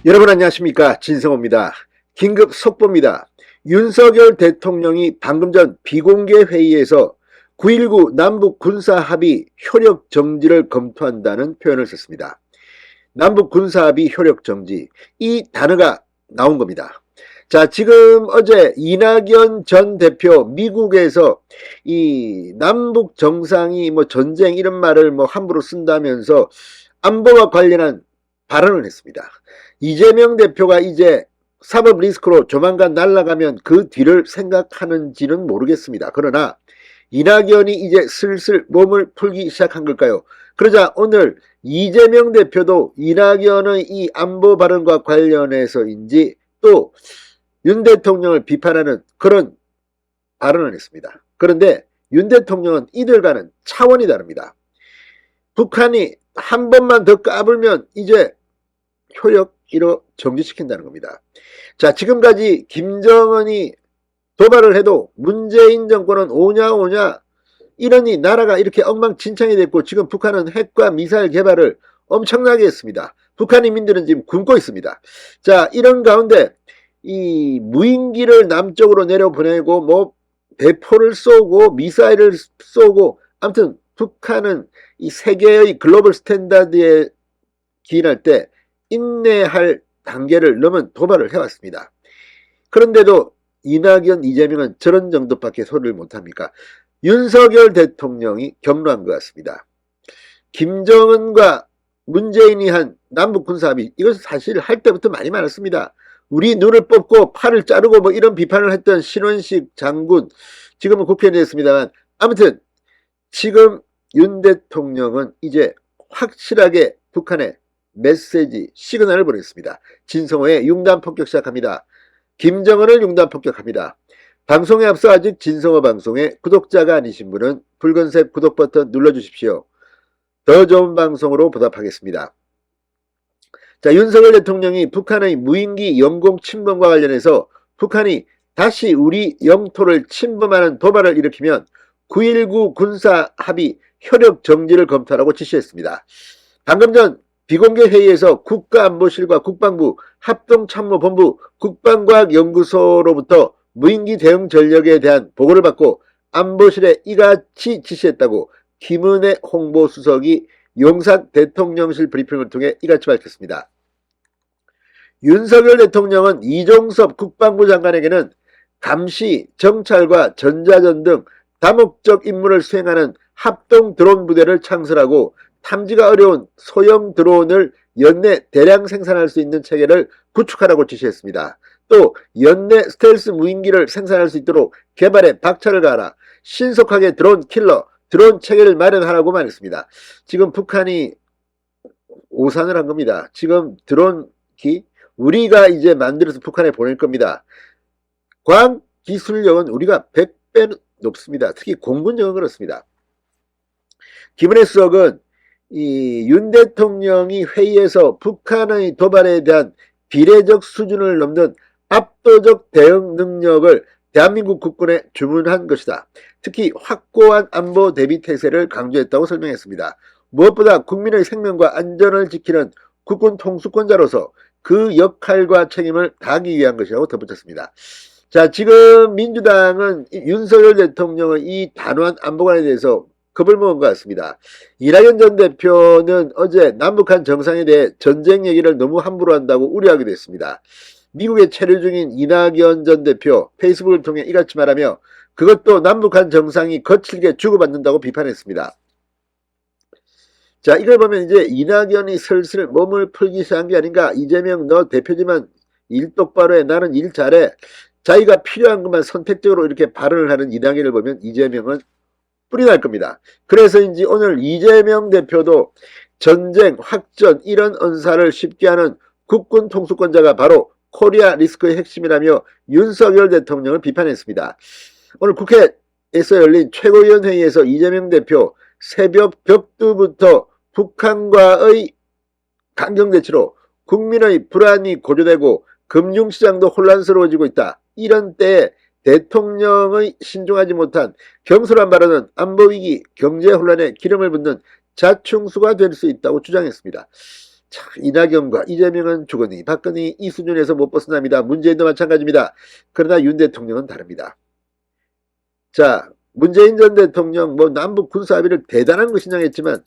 여러분 안녕하십니까, 진성호입니다. 긴급 속보입니다. 윤석열 대통령이 방금 전 비공개 회의에서 9.19 남북 군사합의 효력 정지를 검토한다는 표현을 썼습니다. 남북 군사합의 효력 정지, 이 단어가 나온 겁니다. 자, 지금 어제 이낙연 전 대표 미국에서 이 남북 정상이 전쟁 이런 말을 함부로 쓴다면서 안보와 관련한 발언을 했습니다. 이재명 대표가 이제 사법 리스크로 조만간 날아가면 그 뒤를 생각하는지는 모르겠습니다. 그러나 이낙연이 이제 슬슬 몸을 풀기 시작한 걸까요? 그러자 오늘 이재명 대표도 이낙연의 이 안보 발언과 관련해서인지 또 윤 대통령을 비판하는 그런 발언을 했습니다. 그런데 윤 대통령은 이들과는 차원이 다릅니다. 북한이 한 번만 더 까불면 이제 효력 1호 정지시킨다는 겁니다. 자, 지금까지 김정은이 도발을 해도 문재인 정권은 오냐 이러니 나라가 이렇게 엉망진창이 됐고, 지금 북한은 핵과 미사일 개발을 엄청나게 했습니다. 북한 인민들은 지금 굶고 있습니다. 자, 이런 가운데 이 무인기를 남쪽으로 내려보내고 대포를 쏘고 미사일을 쏘고, 아무튼 북한은 이 세계의 글로벌 스탠다드에 기인할 때 인내할 단계를 넘은 도발을 해왔습니다. 그런데도 이낙연, 이재명은 저런 정도밖에 소리를 못합니까? 윤석열 대통령이 경로한 것 같습니다. 김정은과 문재인이 한 남북 군사합의, 이것은 사실 할 때부터 많이 많았습니다. 우리 눈을 뽑고 팔을 자르고 이런 비판을 했던 신원식 장군, 지금은 국회의원이 됐습니다만, 아무튼 지금 윤 대통령은 이제 확실하게 북한에 메시지, 시그널을 보냈습니다. 진성호의 융단 폭격 시작합니다. 김정은을 융단 폭격합니다. 방송에 앞서 아직 진성호 방송에 구독자가 아니신 분은 붉은색 구독 버튼 눌러주십시오. 더 좋은 방송으로 보답하겠습니다. 자, 윤석열 대통령이 북한의 무인기 영공 침범과 관련해서 북한이 다시 우리 영토를 침범하는 도발을 일으키면 9.19 군사합의 효력 정지를 검토하라고 지시했습니다. 방금 전 비공개 회의에서 국가안보실과 국방부, 합동참모본부, 국방과학연구소로부터 무인기 대응 전력에 대한 보고를 받고 안보실에 이같이 지시했다고 김은혜 홍보수석이 용산 대통령실 브리핑을 통해 이같이 밝혔습니다. 윤석열 대통령은 이종섭 국방부 장관에게는 감시, 정찰과 전자전 등 다목적 임무를 수행하는 합동 드론 부대를 창설하고 탐지가 어려운 소형 드론을 연내 대량 생산할 수 있는 체계를 구축하라고 지시했습니다. 또 연내 스텔스 무인기를 생산할 수 있도록 개발에 박차를 가하라, 신속하게 드론 킬러, 드론 체계를 마련하라고 말했습니다. 지금 북한이 오산을 한 겁니다. 지금 드론기 우리가 이제 만들어서 북한에 보낼 겁니다. 과학 기술력은 우리가 100배 높습니다. 특히 공군력은 그렇습니다. 김은혜 수석은 이 윤 대통령이 회의에서 북한의 도발에 대한 비례적 수준을 넘는 압도적 대응 능력을 대한민국 국군에 주문한 것이다. 특히 확고한 안보 대비 태세를 강조했다고 설명했습니다. 무엇보다 국민의 생명과 안전을 지키는 국군 통수권자로서 그 역할과 책임을 다하기 위한 것이라고 덧붙였습니다. 자, 지금 민주당은 윤석열 대통령의 이 단호한 안보관에 대해서 겁을 먹은 것 같습니다. 이낙연 전 대표는 어제 남북한 정상에 대해 전쟁 얘기를 너무 함부로 한다고 우려하기도 했습니다. 미국에 체류 중인 이낙연 전 대표 페이스북을 통해 이같이 말하며 그것도 남북한 정상이 거칠게 주고받는다고 비판했습니다. 자, 이걸 보면 이제 이낙연이 슬슬 몸을 풀기 시작한 게 아닌가. 이재명 너 대표지만 일 똑바로 해, 나는 일 잘해, 자기가 필요한 것만 선택적으로 이렇게 발언을 하는 이낙연을 보면 이재명은 뿔이 날 겁니다. 그래서인지 오늘 이재명 대표도 전쟁, 확전 이런 언사를 쉽게 하는 국군 통수권자가 바로 코리아 리스크의 핵심이라며 윤석열 대통령을 비판했습니다. 오늘 국회에서 열린 최고위원회의에서 이재명 대표 새벽 벽두부터 북한과의 강경대치로 국민의 불안이 고조되고 금융시장도 혼란스러워지고 있다. 이런 때에 대통령의 신중하지 못한 경솔한 발언은 안보위기, 경제혼란에 기름을 붓는 자충수가 될 수 있다고 주장했습니다. 자, 이낙연과 이재명은 죽으니 박근혜 이 수준에서 못 벗어납니다. 문재인도 마찬가지입니다. 그러나 윤 대통령은 다릅니다. 자, 문재인 전 대통령 남북 군사합의를 대단한 것이냐 했지만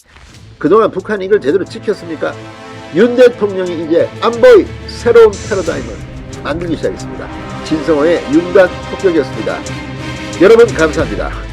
그동안 북한이 이걸 제대로 지켰습니까? 윤 대통령이 이제 안보의 새로운 패러다임을 만들기 시작했습니다. 진성호의 윤단 폭격이었습니다. 여러분 감사합니다.